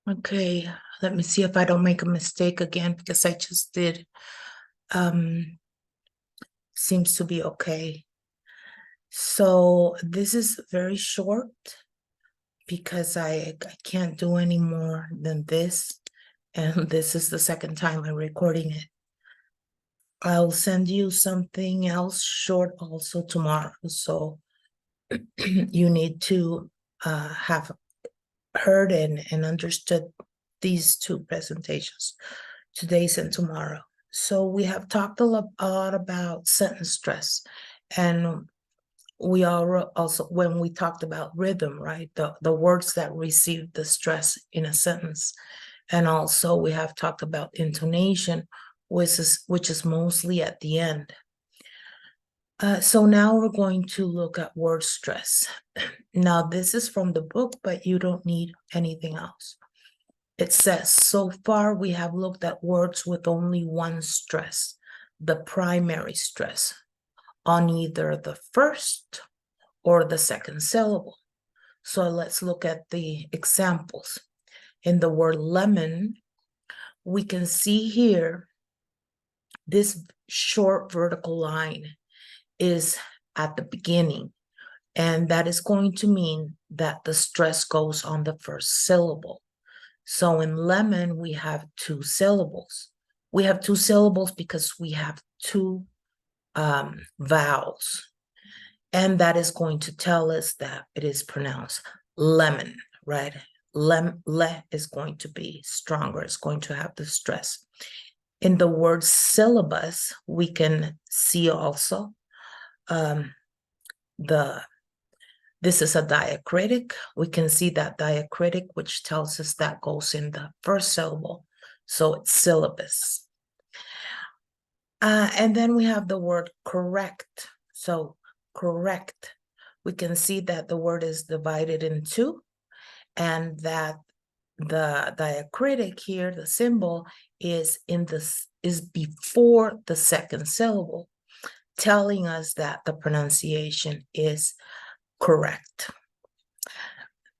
Okay, let me see if I don't make a mistake again because I just did. Seems to be okay. So this is very short because I can't do any more than this. And this is the second time I'm recording it. I'll send you something else short also tomorrow. So you need to have heard and understood these two presentations, today's and tomorrow. So we have talked a lot about sentence stress, and we are also, when we talked about rhythm, right, the words that receive the stress in a sentence, and also we have talked about intonation, which is mostly at the end. So now we're going to look at word stress. Now this is from the book, but you don't need anything else. It says, so far we have looked at words with only one stress, the primary stress, on either the first or the second syllable. So let's look at the examples. In the word lemon, we can see here this short vertical line is at the beginning, and that is going to mean that the stress goes on the first syllable. So in lemon, we have two syllables. We have two syllables because we have two vowels. And that is going to tell us that it is pronounced lemon, right? Le is going to be stronger. It's going to have the stress. In the word syllabus, we can see also this is a diacritic. We can see that diacritic, which tells us that goes in the first syllable. So it's syllabus. And then we have the word correct. So correct. We can see that the word is divided in two, and that the diacritic here, the symbol, is before the second syllable, telling us that the pronunciation is correct.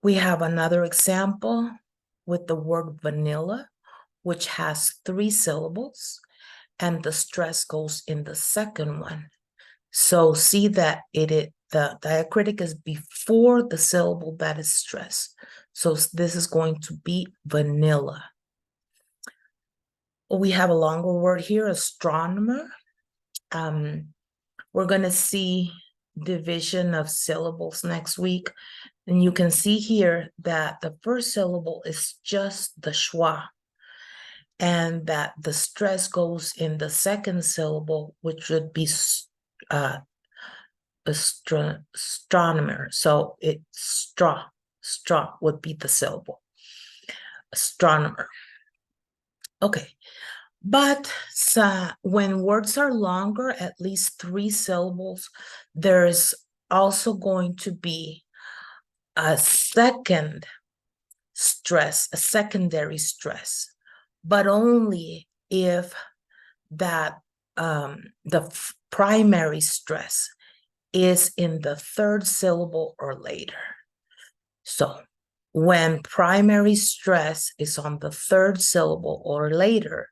We have another example with the word vanilla, which has three syllables, and the stress goes in the second one. So see that the diacritic is before the syllable that is stressed. So this is going to be vanilla. We have a longer word here, astronomer. We're going to see division of syllables next week. And you can see here that the first syllable is just the schwa, and that the stress goes in the second syllable, which would be astronomer. So it's straw would be the syllable. Astronomer. Okay. But when words are longer, at least three syllables, there's also going to be a second stress, a secondary stress, but only if that the primary stress is in the third syllable or later. So when primary stress is on the third syllable or later,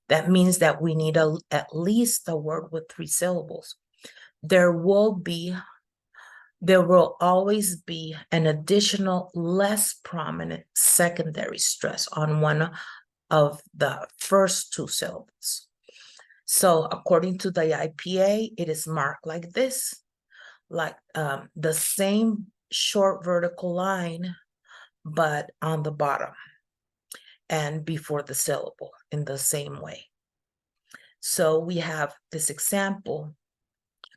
that means that we need at least a word with three syllables. There will always be an additional, less prominent secondary stress on one of the first two syllables. So according to the IPA, it is marked like this, like the same short vertical line, but on the bottom and before the syllable in the same way. So we have this example,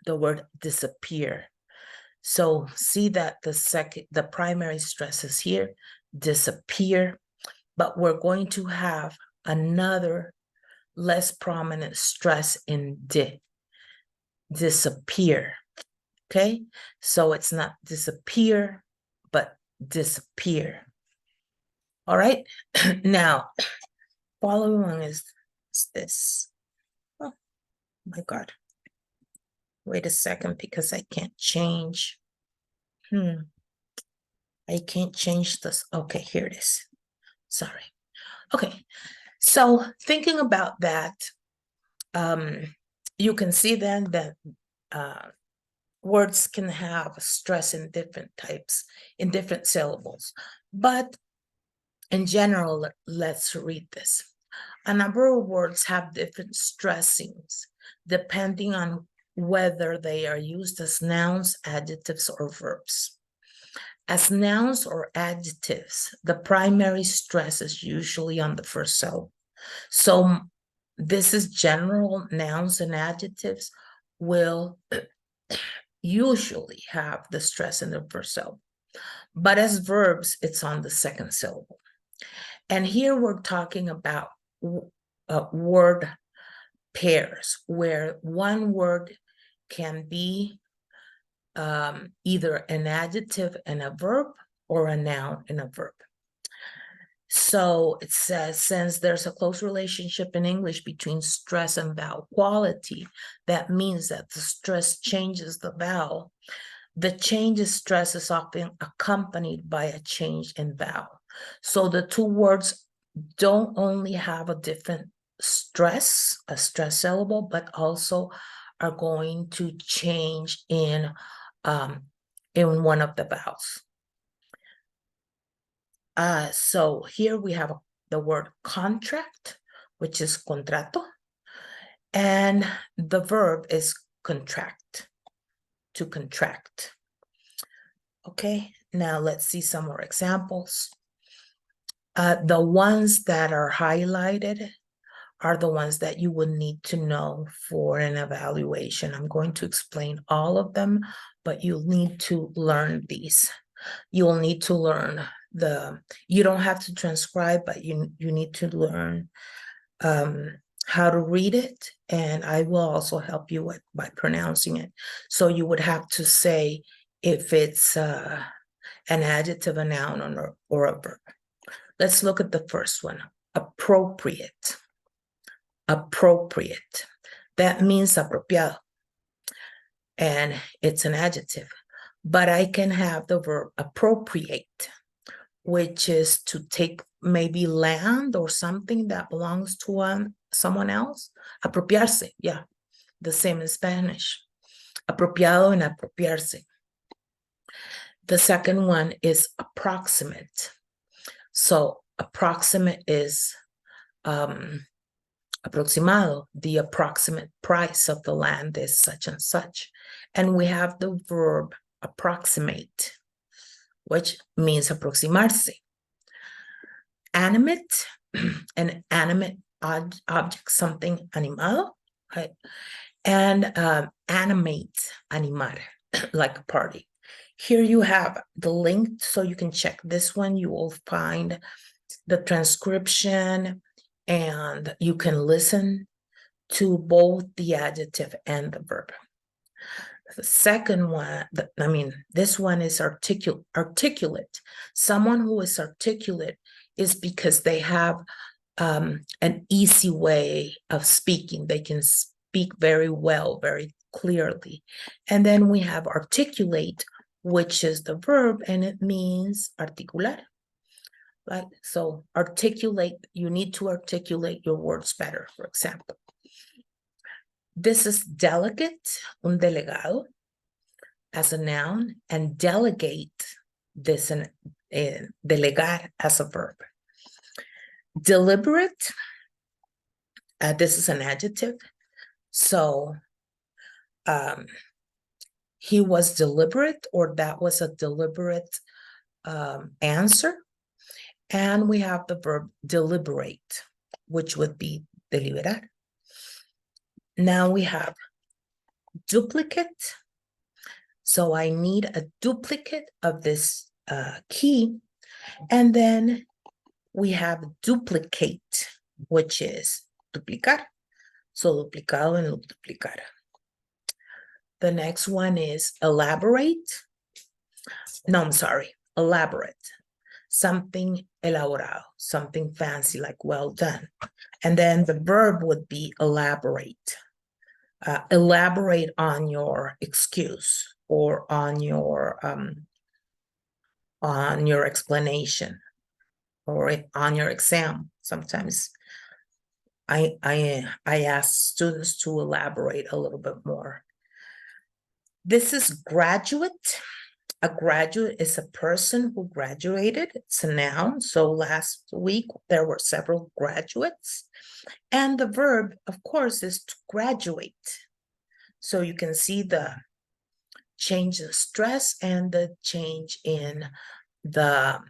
the word disappear. So see that the primary stress is here, disappear, but we're going to have another less prominent stress in disappear. Okay, so it's not disappear, but disappear. All right, now following one is this. Oh my God. Wait a second, because I can't change. I can't change this. Okay, here it is. Sorry. Okay, so thinking about that, you can see then that words can have stress in different types, in different syllables. But in general, let's read this. A number of words have different stressings depending on whether they are used as nouns, adjectives, or verbs. As nouns or adjectives, the primary stress is usually on the first syllable. So this is general. Nouns and adjectives will usually have the stress in the first syllable. But as verbs, it's on the second syllable. And here we're talking about word pairs where one word can be either an adjective and a verb or a noun and a verb. So it says, since there's a close relationship in English between stress and vowel quality, that means that the stress changes the vowel. The change in stress is often accompanied by a change in vowel. So the two words don't only have a different stress, a stress syllable, but also are going to change in one of the vowels. So here we have the word contract, which is contrato, and the verb is contract, to contract. Okay, now let's see some more examples. The ones that are highlighted are the ones that you would need to know for an evaluation. I'm going to explain all of them, but you'll need to learn these. You'll need to learn you don't have to transcribe, but you need to learn how to read it, and I will also help you by pronouncing it. So you would have to say if it's an adjective, a noun, or a verb. Let's look at the first one, appropriate. Appropriate. That means apropiado, and it's an adjective. But I can have the verb appropriate, which is to take maybe land or something that belongs to someone else. Apropiarse, yeah, the same in Spanish. Apropiado and apropiarse. The second one is approximate. So approximate is aproximado, the approximate price of the land is such and such. And we have the verb approximate, which means aproximarse. Animate, an animate object, something animado, right? And animate, animar, like a party. Here you have the link, so you can check this one. You will find the transcription, and you can listen to both the adjective and the verb. The second one, this one is articulate. Someone who is articulate is because they have an easy way of speaking. They can speak very well, very clearly. And then we have articulate, which is the verb, and it means articular. Right? So articulate, you need to articulate your words better, for example. This is delegate, un delegado, as a noun, and delegate, this delegar, as a verb. Deliberate, this is an adjective. So he was deliberate, or that was a deliberate answer. And we have the verb deliberate, which would be deliberar. Now we have duplicate. So I need a duplicate of this key. And then we have duplicate, which is duplicar. So duplicado and duplicar. The next one is elaborate. No, I'm sorry, elaborate. Something elaborado, something fancy, like well done. And then the verb would be elaborate. Elaborate on your excuse or on your explanation. or on your exam. Sometimes I ask students to elaborate a little bit more. This is graduate. A graduate is a person who graduated. It's a noun. So last week there were several graduates. And the verb, of course, is to graduate. So you can see the change in stress and the change in the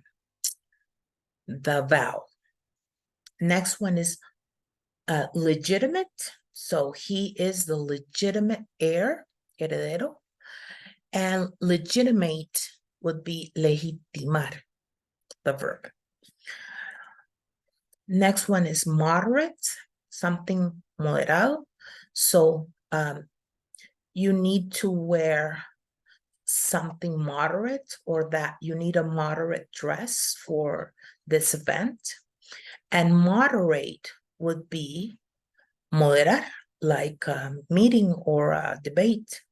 vowel. Next one is legitimate. So he is the legitimate heir, heredero. And legitimate would be legitimar, the verb. Next one is moderate, something moderado. So you need to wear something moderate, or that you need a moderate dress for this event. And moderate would be moderar, like a meeting or a debate.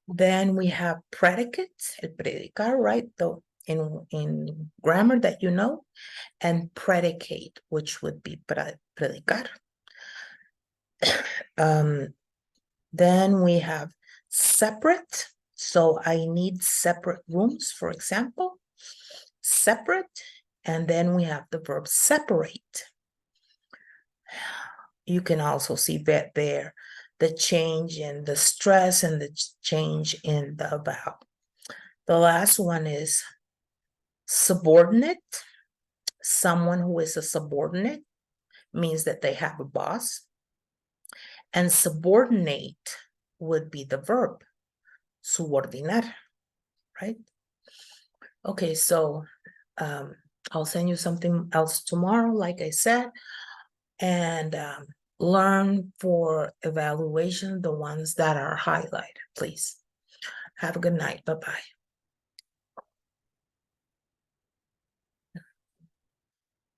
Then we have predicate, el predicar, right? Though in grammar that you know, and predicate, which would be predicar. Then we have separate. So I need separate rooms, for example. Separate. And then we have the verb separate. You can also see that there, the change in the stress and the change in the vowel. The last one is subordinate. Someone who is a subordinate means that they have a boss. And subordinate would be the verb, subordinar, right? Okay, so I'll send you something else tomorrow, like I said, and learn for evaluation the ones that are highlighted, please. Have a good night. Bye-bye.